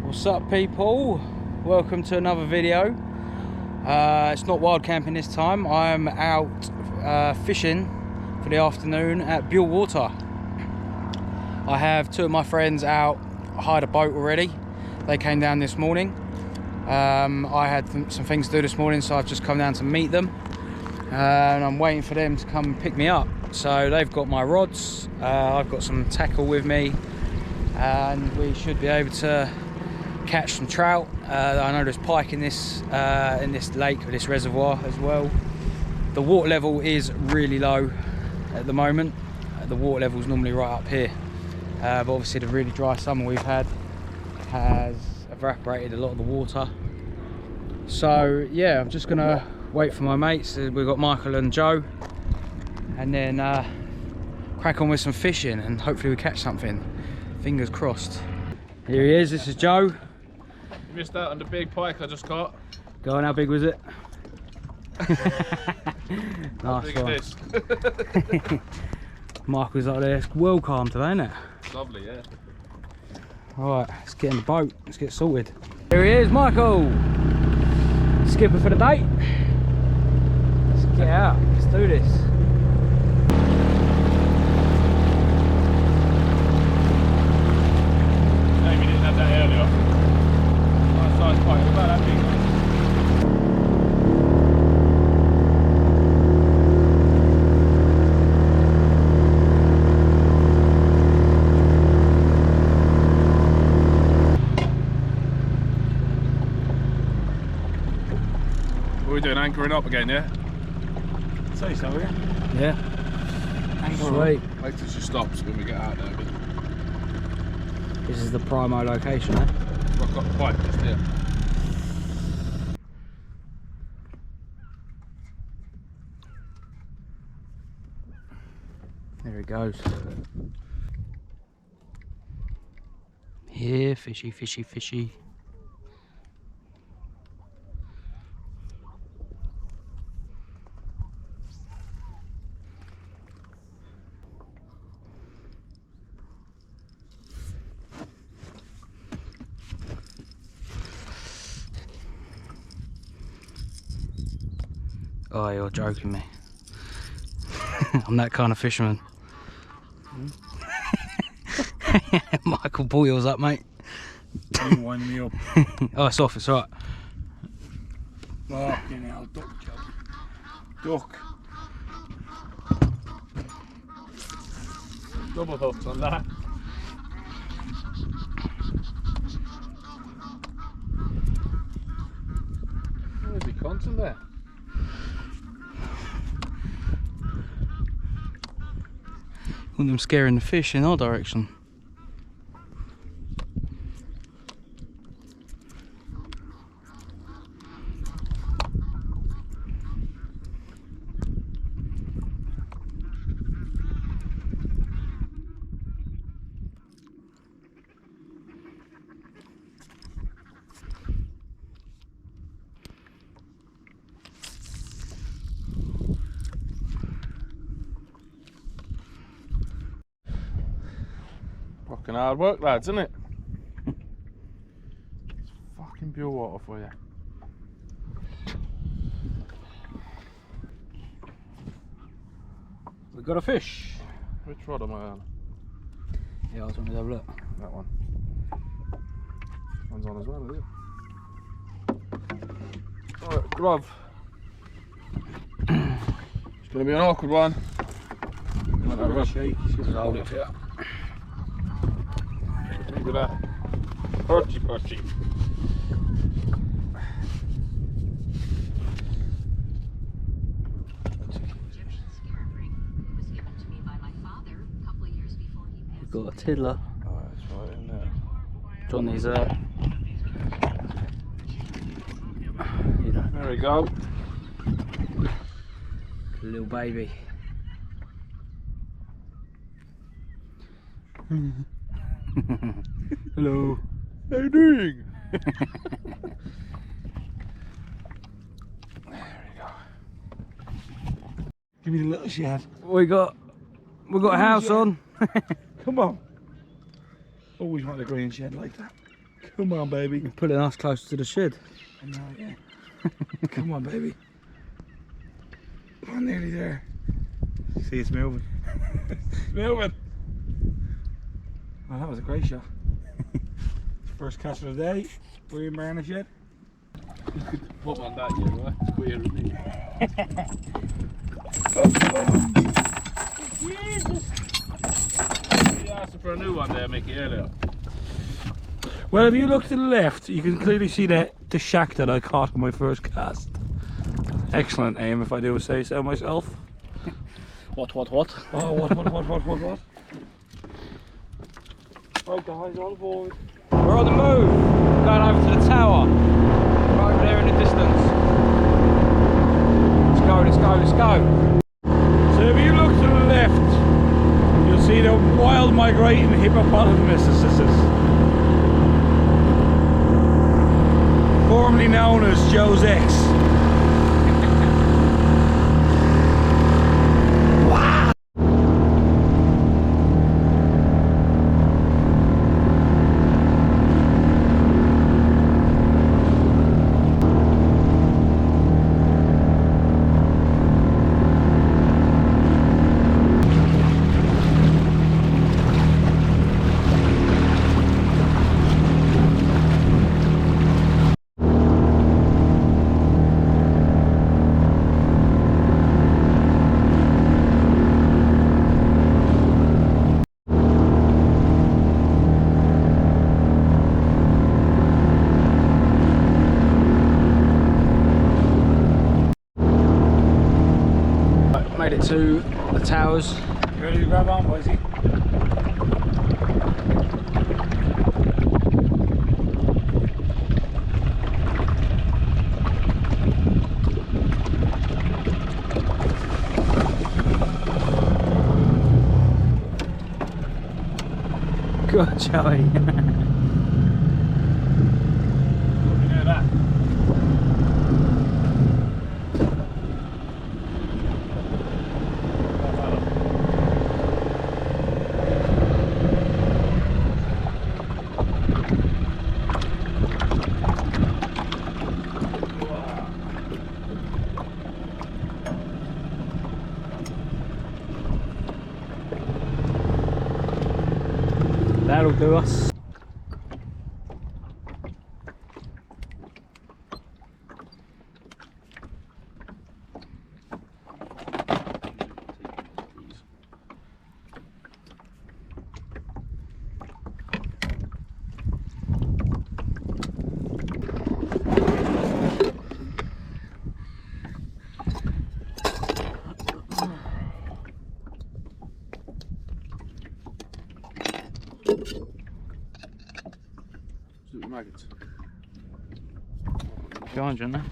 What's up, people? Welcome to another video. It's not wild camping this time. I'm out fishing for the afternoon at Bewl Water. I have two of my friends out, hired a boat already. They came down this morning. I had some things to do this morning, so I've just come down to meet them. And I'm waiting for them to come pick me up. So they've got my rods, I've got some tackle with me, and we should be able to catch some trout. I know there's pike in this lake, or this reservoir as well. The water level is really low at the moment. The water level is normally right up here, but obviously the really dry summer we've had has evaporated a lot of the water. So yeah, I'm just gonna wait for my mates. We've got Michael and Joe, and then crack on with some fishing, and hopefully we catch something. Fingers crossed. Here he is. This is Joe. Missed out on the big pike I just caught. Go on, how big was it? How Nice big one. is this? Michael's up there. It's well calm today, isn't it? Lovely, yeah. Alright, let's get in the boat. Let's get sorted. Here he is, Michael. Skipper for the day. Let's get out. Let's do this. Maybe didn't have that earlier. Nice size pike, about that big. What are we doing, anchoring up again, yeah? Say so, yeah. Yeah. Sweet. Wait till she stops when we get out there. This is the primo location, eh? Rock up the pike just here. There it goes. Here, fishy, fishy, fishy. Oh, you're joking me. I'm that kind of fisherman. Michael, pull yours up, mate. You wind me up. Oh, it's off, it's alright. Fucking hell, duck job. Duck. Double hooks on that. Where's he constant there? Want them scaring the fish in our direction. Fucking hard work, lads, isn't it? It's fucking Bewl Water for you. We got a fish. Which rod am I on? Yeah, I was wanting to have a look. That one. One's on as well, is it? Alright, glove. It's going to be an awkward one. Just hold it for you. Look at that. Perchy, perchy. We've got a tiddler. Oh, that's right in there. Johnny's There we go. little baby. Hello. How you doing? There we go. Give me the little shed. We got a house on. Come on. Always want a green shed like that. Come on, baby. Put it nice close to the shed. I know, yeah. Come on, baby. I'm nearly there. See, it's moving. It's moving. Well, that was a great shot. First catch of the day. We're in Barnett shed. Put on that, yeah, right? It's queer, isn't it? Jesus! You asked for a new one there, Mickey, earlier. Well, if you look to the left, you can clearly see the shack that I caught on my first cast. Excellent aim, if I do say so myself. What? Oh, what? Right, guys, on board. We're on the move, going over to the tower. Right over there in the distance. Let's go. So if you look to the left, you'll see the wild migrating hippopotamuses. Formerly known as Joe's ex. Made it to the towers. You ready to grab on, boysy? Good, Joey. Looking at that. That'll do us. Maggots. Go on, John.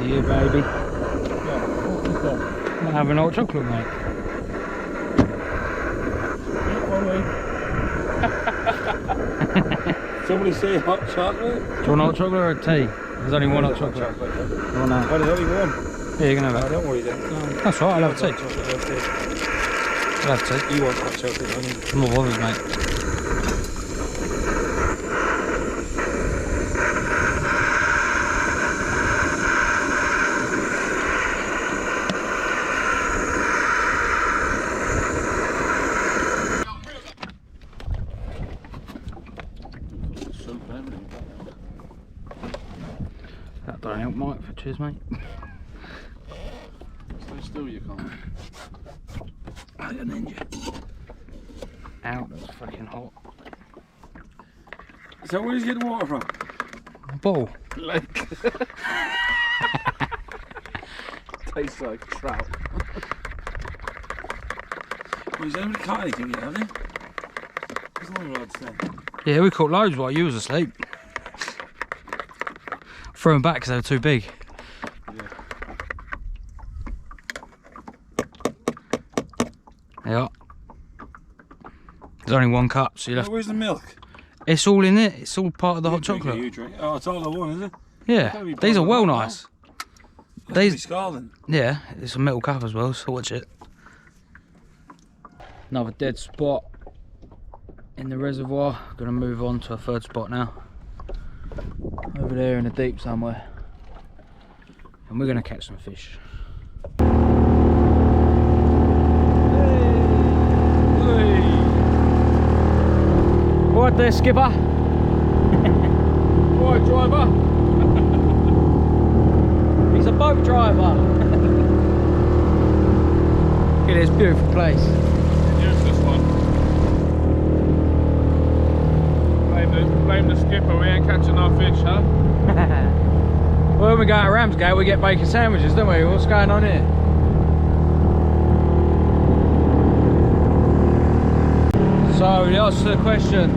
Yeah, baby. I'm having hot chocolate, mate. Somebody say hot chocolate? Do you want hot chocolate or tea? There's only one hot chocolate. Oh, no. there's only one. Yeah, you can have Oh, that. don't worry then. That's right, I'll have tea. I'll have tea. You want hot chocolate, honey? I'm not bothered, mate. That don't help, Mike. Cheers, mate. Stay still, you can't. I got an engine. Out, that's fucking hot. So where did you get the water from? Bottle. Like. Tastes like trout. Well, is anybody caught anything yet, have they? There's no rods then. Yeah, we caught loads while you was asleep. Threw them back because they were too big. Yeah. There's only one cup, so you'll have. Where's the milk? It's all in it. It's all part of the hot You drink it, chocolate. you drink. Oh, it's all the one, is it? Yeah, these are well nice. These scalding. Yeah, it's a metal cup as well, so watch it. Another dead spot in the reservoir. Gonna move on to a third spot now. Over there in the deep somewhere. And we're gonna catch some fish. Alright there, skipper. Alright, driver. He's a boat driver. Look at this beautiful place. Here's this one. Blame the skipper, we ain't catching our fish, huh? Well, when we go to Ramsgate, we get bacon sandwiches, don't we? What's going on here? So, the answer to the question,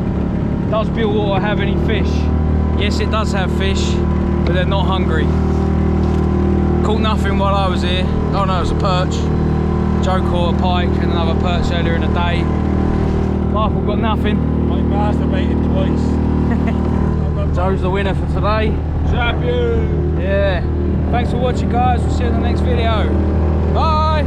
does Bewl Water have any fish? Yes, it does have fish, but they're not hungry. Caught nothing while I was here. Oh no, it was a perch. Joe caught a pike and another perch earlier in the day. Michael got nothing. I masturbated twice. Joe's the winner for today. Champion! Yeah. Thanks for watching, guys. We'll see you in the next video. Bye!